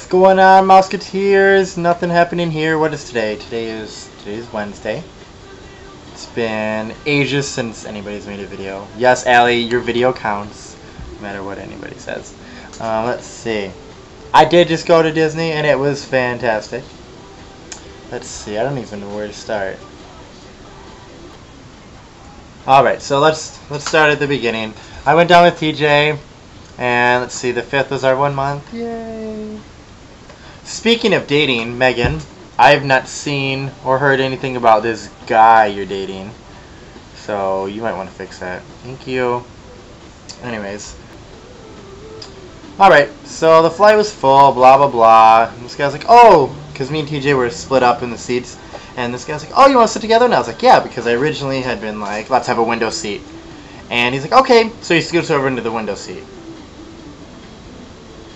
going on, Musketeers? Nothing happening here. What is today? Today's Wednesday. It's been ages since anybody's made a video. Yes, Allie, your video counts, no matter what anybody says. Let's see. I did just go to Disney, and it was fantastic. Let's see. I don't even know where to start. All right, so let's start at the beginning. I went down with TJ, and let's see. The 5th was our 1 month. Yay! Speaking of dating, Megan, I have not seen or heard anything about this guy you're dating, so you might want to fix that. Thank you. Anyways. Alright, so the flight was full, blah blah blah. And this guy's like, oh, because me and TJ were split up in the seats, and this guy's like, oh, you want to sit together? And I was like, yeah, because I originally had been like, let's have a window seat. And he's like, okay, so he scoots over into the window seat.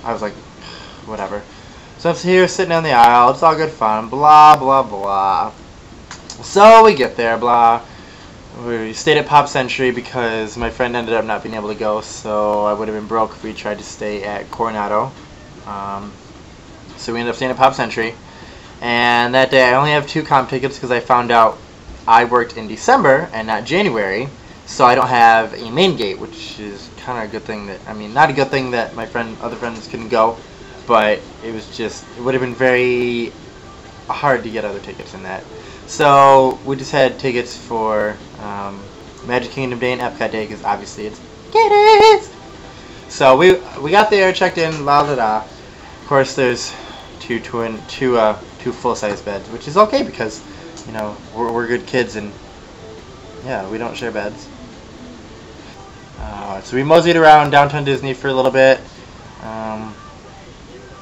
I was like, whatever. So I'm here sitting on the aisle, it's all good fun, blah blah blah. So we get there, blah. We stayed at Pop Century because my friend ended up not being able to go, so I would have been broke if we tried to stay at Coronado. So we ended up staying at Pop Century. And that day I only have 2 comp tickets because I found out I worked in December and not January, so I don't have a main gate, which is kind of a good thing that, I mean, not a good thing that my other friends couldn't go, but it was just, it would have been very hard to get other tickets in that. So we just had tickets for Magic Kingdom Day and Epcot Day because obviously it's kiddies. So we got there, checked in, la da da. Of course, there's two full-size beds, which is okay because, you know, we're good kids and yeah, we don't share beds. So we moseyed around downtown Disney for a little bit.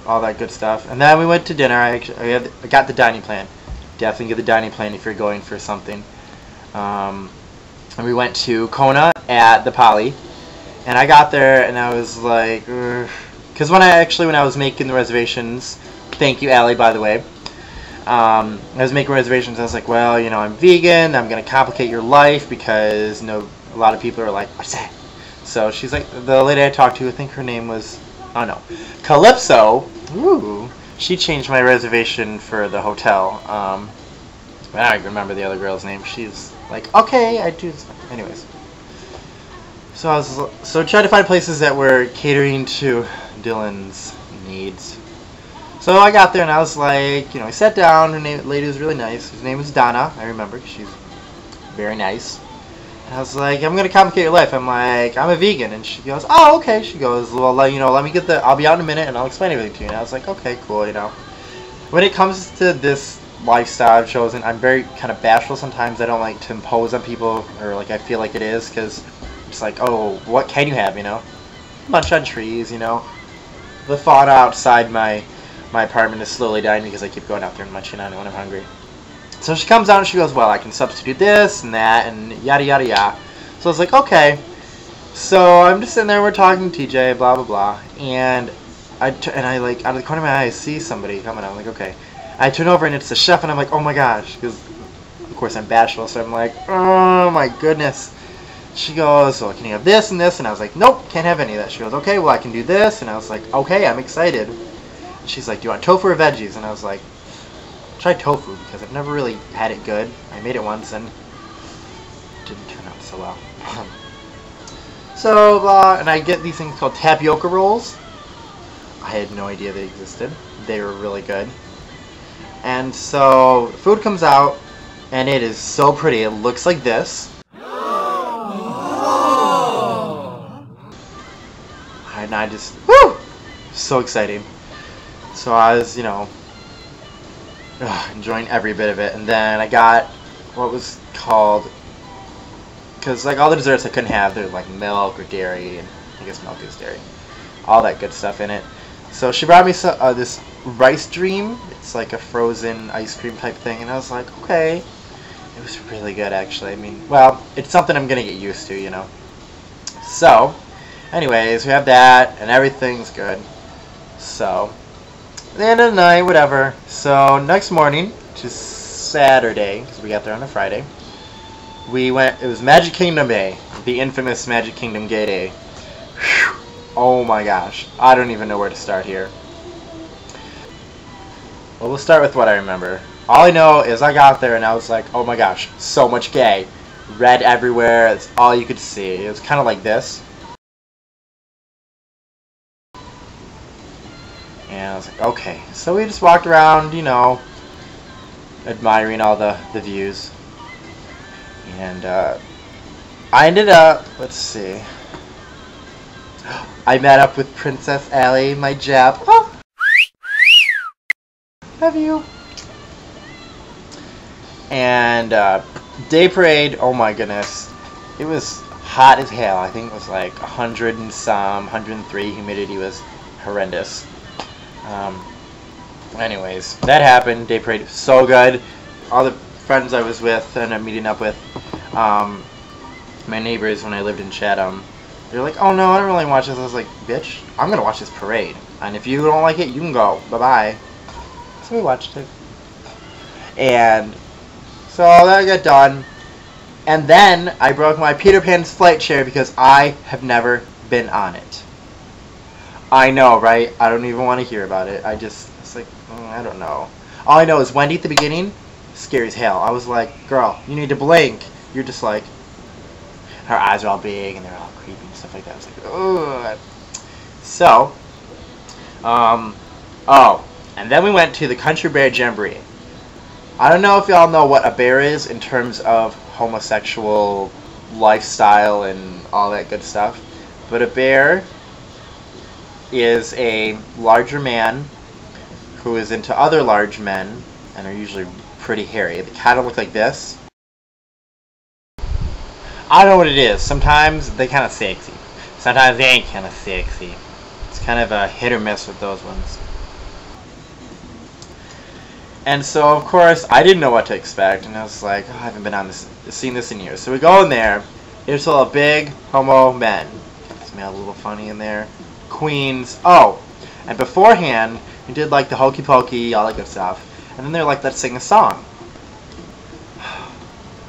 All that good stuff, and then we went to dinner. I got the dining plan. Definitely get the dining plan if you're going for something. And we went to Kona at the Poly, and I got there and I was like, because when I was making the reservations, thank you, Allie, by the way. I was making reservations. I was like, well, you know, I'm vegan. I'm gonna complicate your life because, you know, a lot of people are like, what's that? So she's like, the lady I talked to, I think her name was, oh no, Calypso. Ooh, she changed my reservation for the hotel. I don't even remember the other girl's name. She's like, okay, I do. Anyways, so tried to find places that were catering to Dylan's needs. So I got there and I was like, you know, I sat down. Her lady was really nice. Her name was Donna. I remember. She's very nice. I was like, I'm gonna complicate your life. I'm like, I'm a vegan, and she goes, oh, okay. She goes, well, you know, let me get I'll be out in a minute, and I'll explain everything to you. And I was like, okay, cool, you know. When it comes to this lifestyle I've chosen, I'm very kind of bashful sometimes. I don't like to impose on people, or like I feel like it is, because it's like, oh, what can you have, you know? Munch on trees, you know. The fauna outside my apartment is slowly dying because I keep going out there and munching on it when I'm hungry. So she comes out and she goes, well, I can substitute this and that and yada yada yada. So I was like, okay. So I'm just sitting there, we're talking to TJ, blah blah blah, and I like out of the corner of my eye I see somebody coming out. I'm like, okay. I turn over and it's the chef, and I'm like, oh my gosh, because of course I'm bashful, so I'm like, oh my goodness. She goes, well, can you have this and this? And I was like, nope, can't have any of that. She goes, okay, well, I can do this, and I was like, okay, I'm excited. She's like, do you want tofu or veggies? And I was like, try tofu because I've never really had it good. I made it once and it didn't turn out so well. So, and I get these things called tapioca rolls. I had no idea they existed. They were really good. And so, food comes out and it is so pretty. It looks like this. And I just, whoo! So exciting. So I was, you know, enjoying every bit of it, and then I got what was called, because like all the desserts I couldn't have, they're like milk or dairy, and I guess milk is dairy, all that good stuff in it. So she brought me this rice dream. It's like a frozen ice cream type thing, and I was like, okay, it was really good actually. I mean, well, it's something I'm gonna get used to, you know. So, anyways, we have that, and everything's good. So, at the end of the night, whatever. So next morning, which is Saturday, because we got there on a Friday, we went. It was Magic Kingdom Day, the infamous Magic Kingdom Gay Day. Whew. Oh my gosh, I don't even know where to start here. Well, we'll start with what I remember. All I know is I got there and I was like, oh my gosh, so much gay. Red everywhere, that's all you could see. It was kind of like this. And I was like, okay. So we just walked around, you know, admiring all the views. And I ended up, let's see, I met up with Princess Allie, my Jap. Oh. Love you. And day parade, oh my goodness, it was hot as hell. I think it was like 100 and some, 103. Humidity was horrendous. Anyways, that happened. Day parade, so good. All the friends I was with and I'm meeting up with, my neighbors when I lived in Chatham, they're like, oh no, I don't really watch this. I was like, bitch, I'm gonna watch this parade, and if you don't like it, you can go. Bye bye. So we watched it, and so that got done, and then I broke my Peter Pan's flight chair because I have never been on it. I know, right? I don't even want to hear about it. It's like, I don't know. All I know is Wendy at the beginning, scary as hell. I was like, girl, you need to blink. You're just like, her eyes are all big and they're all creepy and stuff like that. I was like, ugh. So, oh, and then we went to the Country Bear Jamboree. I don't know if y'all know what a bear is in terms of homosexual lifestyle and all that good stuff, but a bear is a larger man who is into other large men and are usually pretty hairy. They kind of look like this. I don't know what it is. Sometimes they kind of sexy. Sometimes they ain't kind of sexy. It's kind of a hit or miss with those ones. And so, of course, I didn't know what to expect, and I was like, oh, I haven't been on this, seen this in years. So we go in there. It's all big homo men. Smell a little funny in there. Queens. Oh, and beforehand, we did like the hokey pokey, all that good stuff. And then they're like, let's sing a song.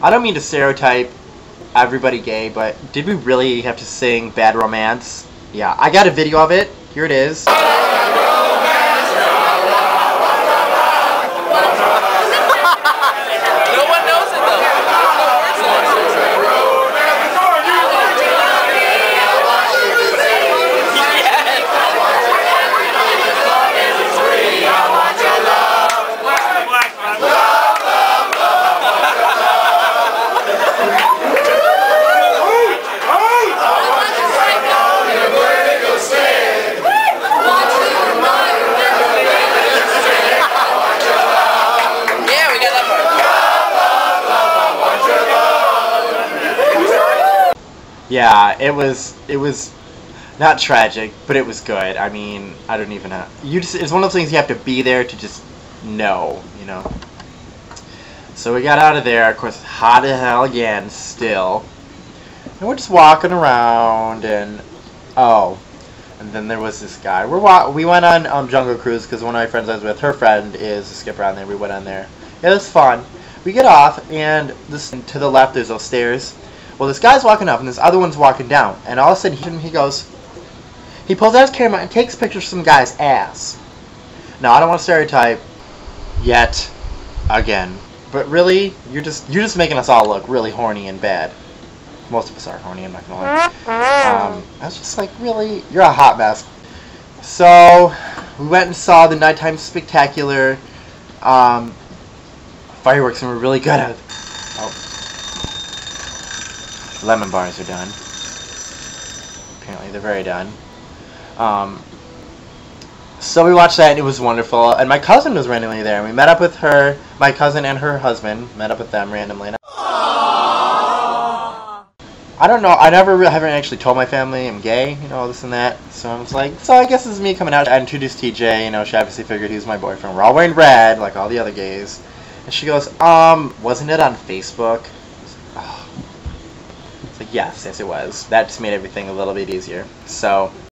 I don't mean to stereotype everybody gay, but did we really have to sing Bad Romance? Yeah, I got a video of it. Here it is. Yeah, it was not tragic, but it was good. I mean, I don't even know. It's one of those things you have to be there to just know, you know. So we got out of there. Of course, hot as hell again, still. And we're just walking around, and oh, and then there was this guy. We went on Jungle Cruise because one of my friends I was with, her friend is a skipper on there. We went on there. It was fun. We get off, and to the left there's those stairs. Well, this guy's walking up and this other one's walking down, and all of a sudden he pulls out his camera and takes pictures of some guy's ass. Now, I don't want to stereotype yet again, but really, you're just making us all look really horny and bad. Most of us are horny, I'm not gonna lie. I was just like, really, you're a hot mess. So we went and saw the nighttime spectacular fireworks, and we're really good at it. Oh. Lemon bars are done. Apparently they're very done. So we watched that and it was wonderful. And my cousin was randomly there. And we met up with her, my cousin and her husband. Met up with them randomly. I don't know. I haven't actually told my family I'm gay, you know, this and that. So I was like, so I guess this is me coming out. I introduced TJ, you know, she obviously figured he was my boyfriend. We're all wearing red, like all the other gays. And she goes, wasn't it on Facebook? Oh. Yes, it was. That just made everything a little bit easier. So